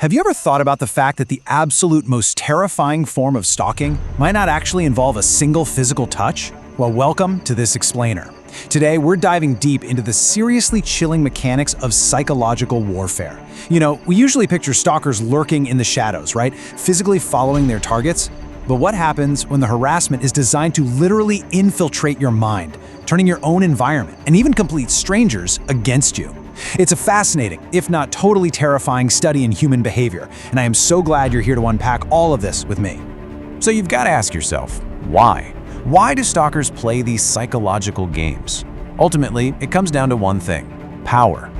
Have you ever thought about the fact that the absolute most terrifying form of stalking might not actually involve a single physical touch? Well, welcome to this explainer. Today, we're diving deep into the seriously chilling mechanics of psychological warfare. You know, we usually picture stalkers lurking in the shadows, right? Physically following their targets. But what happens when the harassment is designed to literally infiltrate your mind, turning your own environment and even complete strangers against you? It's a fascinating, if not totally terrifying, study in human behavior, and I am so glad you're here to unpack all of this with me. So you've got to ask yourself, why? Why do stalkers play these psychological games? Ultimately, it comes down to one thing: power.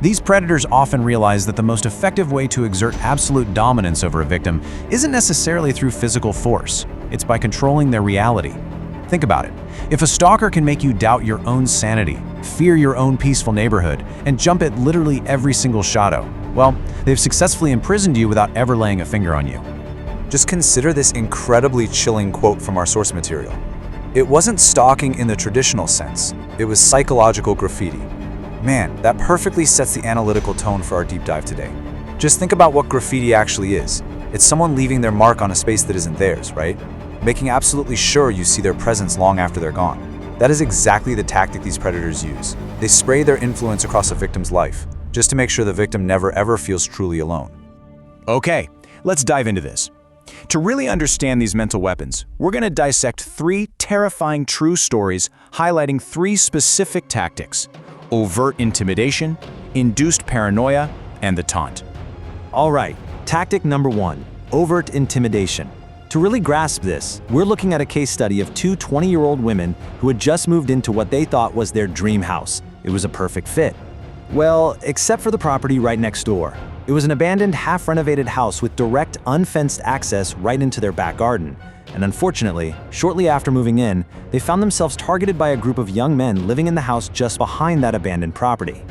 These predators often realize that the most effective way to exert absolute dominance over a victim isn't necessarily through physical force. It's by controlling their reality. Think about it. If a stalker can make you doubt your own sanity, fear your own peaceful neighborhood, and jump at literally every single shadow, well, they've successfully imprisoned you without ever laying a finger on you. Just consider this incredibly chilling quote from our source material. It wasn't stalking in the traditional sense. It was psychological graffiti. Man, that perfectly sets the analytical tone for our deep dive today. Just think about what graffiti actually is. It's someone leaving their mark on a space that isn't theirs, right? Making absolutely sure you see their presence long after they're gone. That is exactly the tactic these predators use. They spray their influence across a victim's life, just to make sure the victim never ever feels truly alone. Okay, let's dive into this. To really understand these mental weapons, we're going to dissect 3 terrifying true stories highlighting 3 specific tactics: overt intimidation, induced paranoia, and the taunt. All right, tactic number 1, overt intimidation. To really grasp this, we're looking at a case study of 2 20-year-old women who had just moved into what they thought was their dream house. It was a perfect fit. Well, except for the property right next door. It was an abandoned, half-renovated house with direct, unfenced access right into their back garden. And unfortunately, shortly after moving in, they found themselves targeted by a group of young men living in the house just behind that abandoned property.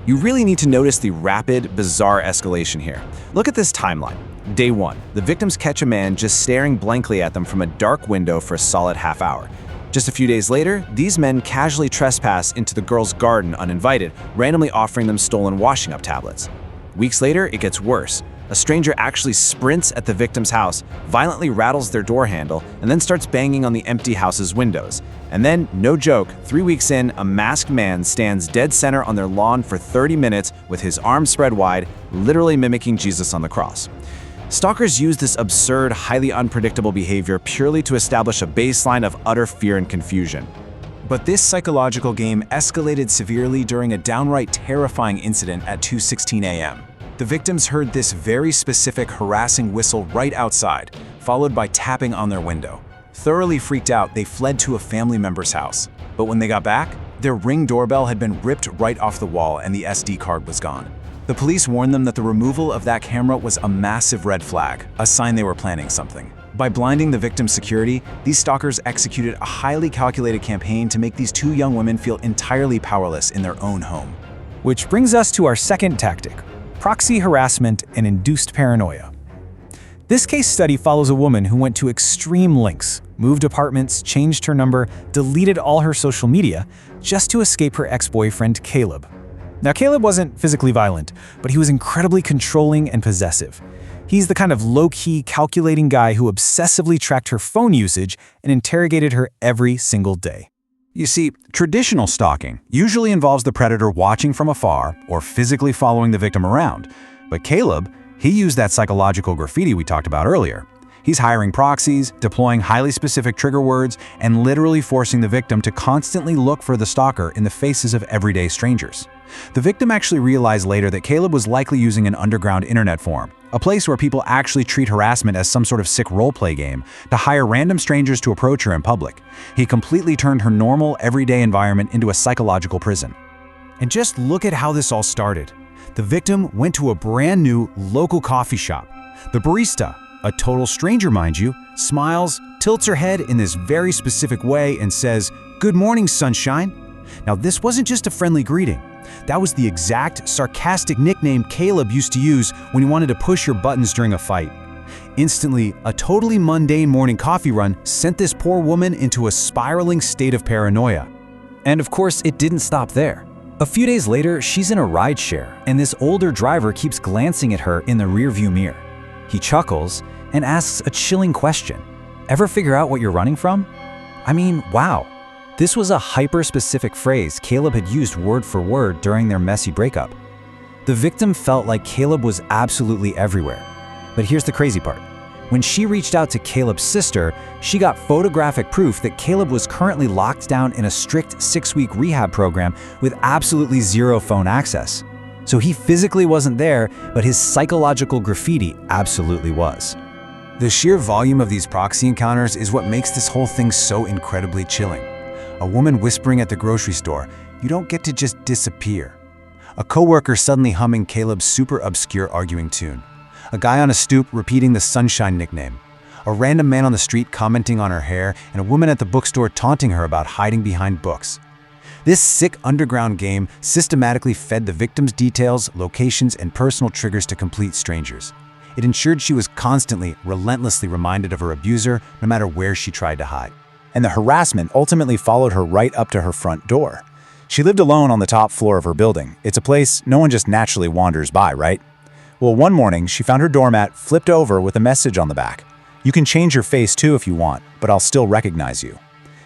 You really need to notice the rapid, bizarre escalation here. Look at this timeline. Day 1, the victims catch a man just staring blankly at them from a dark window for a solid half hour. Just a few days later, these men casually trespass into the girl's garden uninvited, randomly offering them stolen washing up tablets. Weeks later, it gets worse. A stranger actually sprints at the victim's house, violently rattles their door handle, and then starts banging on the empty house's windows. And then, no joke, 3 weeks in, a masked man stands dead center on their lawn for 30 minutes with his arms spread wide, literally mimicking Jesus on the cross. Stalkers use this absurd, highly unpredictable behavior purely to establish a baseline of utter fear and confusion. But this psychological game escalated severely during a downright terrifying incident at 2:16 a.m. The victims heard this very specific harassing whistle right outside, followed by tapping on their window. Thoroughly freaked out, they fled to a family member's house. But when they got back, their Ring doorbell had been ripped right off the wall and the SD card was gone. The police warned them that the removal of that camera was a massive red flag, a sign they were planning something. By blinding the victim's security, these stalkers executed a highly calculated campaign to make these 2 young women feel entirely powerless in their own home. Which brings us to our second tactic: proxy harassment and induced paranoia. This case study follows a woman who went to extreme lengths, moved apartments, changed her number, deleted all her social media, just to escape her ex-boyfriend, Caleb. Now, Caleb wasn't physically violent, but he was incredibly controlling and possessive. He's the kind of low-key, calculating guy who obsessively tracked her phone usage and interrogated her every single day. You see, traditional stalking usually involves the predator watching from afar or physically following the victim around. But Caleb, he used that psychological graffiti we talked about earlier. He's hiring proxies, deploying highly specific trigger words, and literally forcing the victim to constantly look for the stalker in the faces of everyday strangers. The victim actually realized later that Caleb was likely using an underground internet forum, a place where people actually treat harassment as some sort of sick roleplay game, to hire random strangers to approach her in public. He completely turned her normal, everyday environment into a psychological prison. And just look at how this all started. The victim went to a brand new local coffee shop. The barista, a total stranger mind you, smiles, tilts her head in this very specific way and says, "Good morning, sunshine." Now, this wasn't just a friendly greeting. That was the exact sarcastic nickname Caleb used to use when he wanted to push your buttons during a fight. Instantly, a totally mundane morning coffee run sent this poor woman into a spiraling state of paranoia. And of course, it didn't stop there. A few days later, she's in a rideshare, and this older driver keeps glancing at her in the rearview mirror. He chuckles and asks a chilling question. Ever figure out what you're running from? I mean, wow. This was a hyper-specific phrase Caleb had used word for word during their messy breakup. The victim felt like Caleb was absolutely everywhere. But here's the crazy part. When she reached out to Caleb's sister, she got photographic proof that Caleb was currently locked down in a strict 6-week rehab program with absolutely zero phone access. So he physically wasn't there, but his psychological graffiti absolutely was. The sheer volume of these proxy encounters is what makes this whole thing so incredibly chilling. A woman whispering at the grocery store, "You don't get to just disappear." A coworker suddenly humming Caleb's super obscure arguing tune. A guy on a stoop repeating the Sunshine nickname. A random man on the street commenting on her hair, and a woman at the bookstore taunting her about hiding behind books. This sick underground game systematically fed the victim's details, locations, and personal triggers to complete strangers. It ensured she was constantly, relentlessly reminded of her abuser, no matter where she tried to hide. And the harassment ultimately followed her right up to her front door. She lived alone on the top floor of her building. It's a place no one just naturally wanders by, right? Well, one morning, she found her doormat flipped over with a message on the back. "You can change your face too if you want, but I'll still recognize you."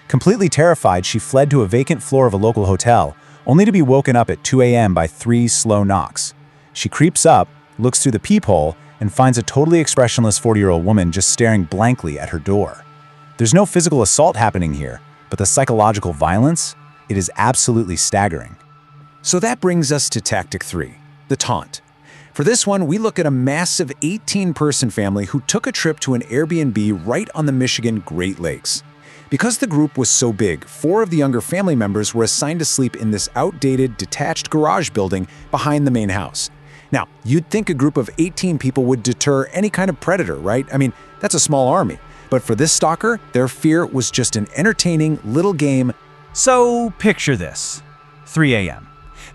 Completely terrified, she fled to a vacant floor of a local hotel, only to be woken up at 2 a.m. by 3 slow knocks. She creeps up, looks through the peephole, and finds a totally expressionless 40-year-old woman just staring blankly at her door. There's no physical assault happening here, but the psychological violence? It is absolutely staggering. So that brings us to Tactic 3, the taunt. For this one, we look at a massive 18-person family who took a trip to an Airbnb right on the Michigan Great Lakes. Because the group was so big, 4 of the younger family members were assigned to sleep in this outdated, detached garage building behind the main house. Now, you'd think a group of 18 people would deter any kind of predator, right? I mean, that's a small army. But for this stalker, their fear was just an entertaining little game. So picture this. 3 a.m.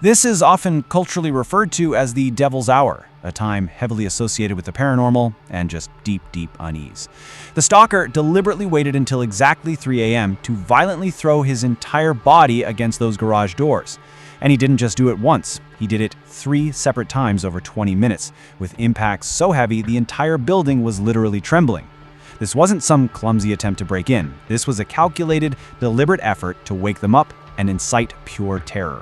This is often culturally referred to as the devil's hour, a time heavily associated with the paranormal and just deep, deep unease. The stalker deliberately waited until exactly 3 a.m. to violently throw his entire body against those garage doors. And he didn't just do it once, he did it 3 separate times over 20 minutes, with impacts so heavy the entire building was literally trembling. This wasn't some clumsy attempt to break in. This was a calculated, deliberate effort to wake them up and incite pure terror.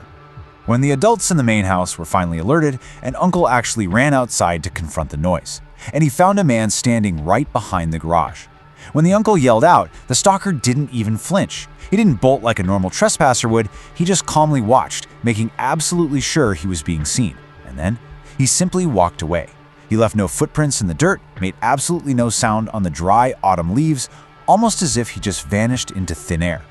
When the adults in the main house were finally alerted, an uncle actually ran outside to confront the noise, and he found a man standing right behind the garage. When the uncle yelled out, the stalker didn't even flinch. He didn't bolt like a normal trespasser would, he just calmly watched, making absolutely sure he was being seen. And then, he simply walked away. He left no footprints in the dirt, made absolutely no sound on the dry autumn leaves, almost as if he just vanished into thin air.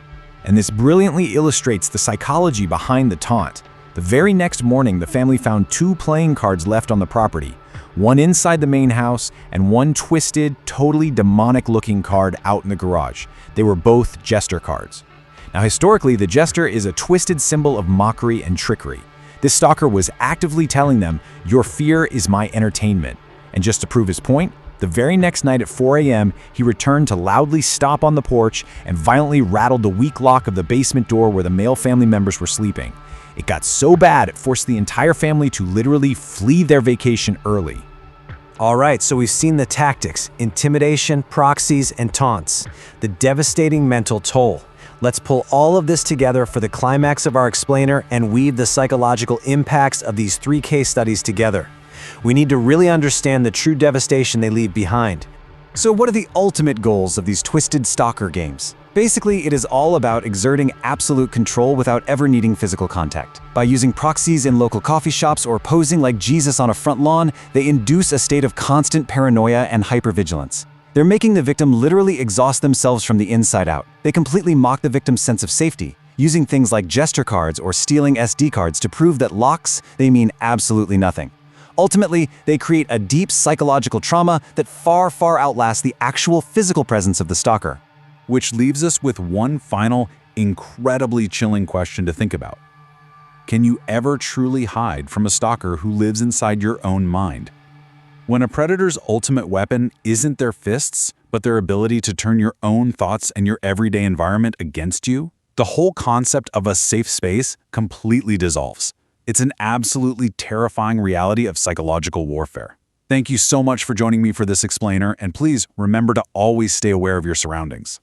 And this brilliantly illustrates the psychology behind the taunt. The very next morning, the family found 2 playing cards left on the property, one inside the main house and one twisted, totally demonic-looking card out in the garage. They were both jester cards. Now, historically, the jester is a twisted symbol of mockery and trickery. This stalker was actively telling them, "Your fear is my entertainment." And just to prove his point, the very next night at 4 a.m., he returned to loudly stomp on the porch and violently rattled the weak lock of the basement door where the male family members were sleeping. It got so bad it forced the entire family to literally flee their vacation early. All right, so we've seen the tactics, intimidation, proxies, and taunts, the devastating mental toll. Let's pull all of this together for the climax of our explainer and weave the psychological impacts of these 3 case studies together. We need to really understand the true devastation they leave behind. So what are the ultimate goals of these twisted stalker games? Basically, it is all about exerting absolute control without ever needing physical contact. By using proxies in local coffee shops or posing like Jesus on a front lawn, they induce a state of constant paranoia and hypervigilance. They're making the victim literally exhaust themselves from the inside out. They completely mock the victim's sense of safety, using things like gesture cards or stealing SD cards to prove that locks, they mean absolutely nothing. Ultimately, they create a deep psychological trauma that far, far outlasts the actual physical presence of the stalker. Which leaves us with one final, incredibly chilling question to think about. Can you ever truly hide from a stalker who lives inside your own mind? When a predator's ultimate weapon isn't their fists, but their ability to turn your own thoughts and your everyday environment against you? The whole concept of a safe space completely dissolves. It's an absolutely terrifying reality of psychological warfare. Thank you so much for joining me for this explainer, and please remember to always stay aware of your surroundings.